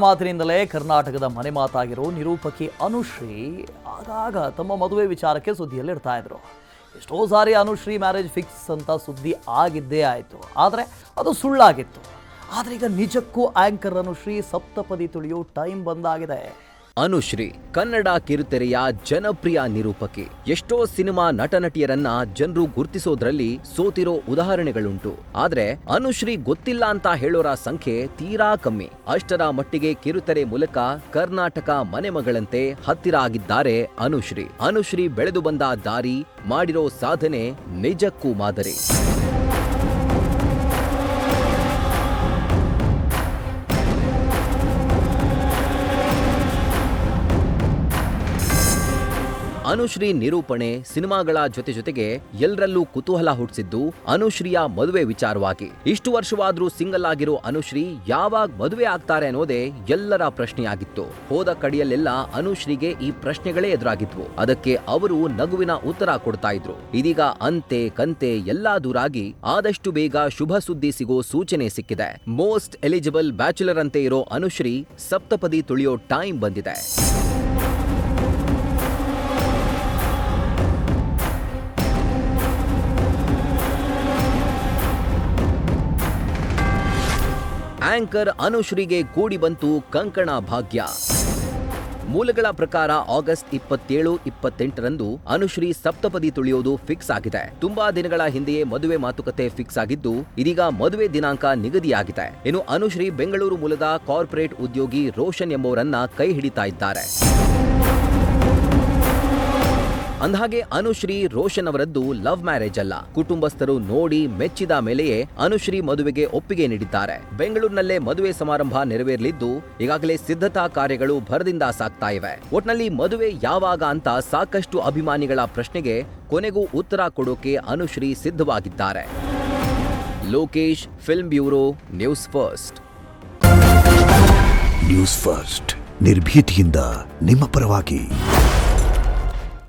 ಮಾತಿನಿಂದಲೇ ಕರ್ನಾಟಕದ ಮನೆ ಮಾತಾಗಿರೋ ನಿರೂಪಕಿ ಅನುಶ್ರೀ ಆಗಾಗ ತಮ್ಮ ಮದುವೆ ವಿಚಾರಕ್ಕೆ ಸುದ್ದಿಯಲ್ಲಿರ್ತಾ ಇದ್ರು. ಎಷ್ಟೋ ಸಾರಿ ಅನುಶ್ರೀ ಮ್ಯಾರೇಜ್ ಫಿಕ್ಸ್ ಅಂತ ಸುದ್ದಿ ಆಗಿದ್ದೇ ಆಯಿತು, ಆದರೆ ಅದು ಸುಳ್ಳಾಗಿತ್ತು. ಆದರೆ ಈಗ ನಿಜಕ್ಕೂ ಆಂಕರ್ ಅನುಶ್ರೀ ಸಪ್ತಪದಿ ತುಳಿಯೋ ಟೈಮ್ ಬಂದಾಗಿದೆ. ಅನುಶ್ರೀ ಕನ್ನಡ ಕಿರುತೆರೆಯ ಜನಪ್ರಿಯ ನಿರೂಪಕಿ. ಎಷ್ಟೋ ಸಿನಿಮಾ ನಟನಟಿಯರನ್ನ ಜನರು ಗುರ್ತಿಸೋದ್ರಲ್ಲಿ ಸೋತಿರೋ ಉದಾಹರಣೆಗಳುಂಟು. ಆದ್ರೆ ಅನುಶ್ರೀ ಗೊತ್ತಿಲ್ಲ ಅಂತ ಹೇಳೋರ ಸಂಖ್ಯೆ ತೀರಾ ಕಮ್ಮಿ. ಅಷ್ಟರ ಮಟ್ಟಿಗೆ ಕಿರುತೆರೆ ಮೂಲಕ ಕರ್ನಾಟಕ ಮನೆ ಮಗಳಂತೆ ಹತ್ತಿರ ಆಗಿದ್ದಾರೆ ಅನುಶ್ರೀ. ಅನುಶ್ರೀ ಬೆಳೆದು ಬಂದ ದಾರಿ, ಮಾಡಿರೋ ಸಾಧನೆ ನಿಜಕ್ಕೂ ಮಾದರಿ. ಅನುಶ್ರೀ ನಿರೂಪಣೆ ಸಿನಿಮಾಗಳ ಜೊತೆಗೆ ಎಲ್ಲರಲ್ಲೂ ಕುತೂಹಲ ಹುಟ್ಟಿಸಿದ್ದು ಅನುಶ್ರೀಯ ಮದುವೆ ವಿಚಾರವಾಗಿ. ಇಷ್ಟು ವರ್ಷವಾದ್ರೂ ಸಿಂಗಲ್ ಆಗಿರೋ ಅನುಶ್ರೀ ಯಾವಾಗ ಮದುವೆ ಆಗ್ತಾರೆ ಅನ್ನೋದೇ ಎಲ್ಲರ ಪ್ರಶ್ನೆಯಾಗಿತ್ತು. ಹೋದ ಕಡೆಯಲ್ಲೆಲ್ಲ ಅನುಶ್ರೀಗೆ ಈ ಪ್ರಶ್ನೆಗಳೇ ಎದುರಾಗಿದ್ವು. ಅದಕ್ಕೆ ಅವರು ನಗುವಿನ ಉತ್ತರ ಕೊಡ್ತಾ ಇದ್ರು. ಇದೀಗ ಅಂತೆ ಕಂತೆ ಎಲ್ಲಾ ದೂರಾಗಿ ಆದಷ್ಟು ಬೇಗ ಶುಭ ಸುದ್ದಿ ಸಿಗೋ ಸೂಚನೆ ಸಿಕ್ಕಿದೆ. ಮೋಸ್ಟ್ ಎಲಿಜಿಬಲ್ ಬ್ಯಾಚುಲರ್ ಅಂತೆ ಇರೋ ಅನುಶ್ರೀ ಸಪ್ತಪದಿ ತುಳಿಯೋ ಟೈಮ್ ಬಂದಿದೆ. ಆಂಕರ್ ಅನುಶ್ರೀಗೆ ಕೂಡಿ ಬಂತು ಕಂಕಣ ಭಾಗ್ಯ. ಮೂಲಗಳ ಪ್ರಕಾರ ಆಗಸ್ಟ್ 27-28ರಂದು ಅನುಶ್ರೀ ಸಪ್ತಪದಿ ತುಳಿಯೋದು ಫಿಕ್ಸ್ ಆಗಿದೆ. ತುಂಬಾ ದಿನಗಳ ಹಿಂದೆಯೇ ಮದುವೆ ಮಾತುಕತೆ ಫಿಕ್ಸ್ ಆಗಿದ್ದು, ಇದೀಗ ಮದುವೆ ದಿನಾಂಕ ನಿಗದಿಯಾಗಿದೆ. ಇನ್ನು ಅನುಶ್ರೀ ಬೆಂಗಳೂರು ಮೂಲದ ಕಾರ್ಪೊರೇಟ್ ಉದ್ಯೋಗಿ ರೋಷನ್ ಎಂಬುವರನ್ನ ಕೈ ಹಿಡಿತಾ ಇದ್ದಾರೆ. ಅಂದಹಾಗೆ ಅನುಶ್ರೀ ರೋಷನ್ ಅವರದ್ದು ಲವ್ ಮ್ಯಾರೇಜ್ ಅಲ್ಲ. ಕುಟುಂಬಸ್ಥರು ನೋಡಿ ಮೆಚ್ಚಿದ ಮೇಲೆಯೇ ಅನುಶ್ರೀ ಮದುವೆಗೆ ಒಪ್ಪಿಗೆ ನೀಡಿದ್ದಾರೆ. ಬೆಂಗಳೂರಿನಲ್ಲೇ ಮದುವೆ ಸಮಾರಂಭ ನೆರವೇರಲಿದ್ದು ಈಗಾಗಲೇ ಸಿದ್ಧತಾ ಕಾರ್ಯಗಳು ಭರದಿಂದ ಸಾಗ್ತಾ ಇವೆ. ಒಟ್ನಲ್ಲಿ ಮದುವೆ ಯಾವಾಗ ಅಂತ ಸಾಕಷ್ಟು ಅಭಿಮಾನಿಗಳ ಪ್ರಶ್ನೆಗೆ ಕೊನೆಗೂ ಉತ್ತರ ಕೊಡೋಕೆ ಅನುಶ್ರೀ ಸಿದ್ಧವಾಗಿದ್ದಾರೆ. Lokesh, film bureau, news first. News first ನಿರ್ಭೀತಿಯಿಂದ ನಿಮ್ಮ ಪರವಾಗಿ.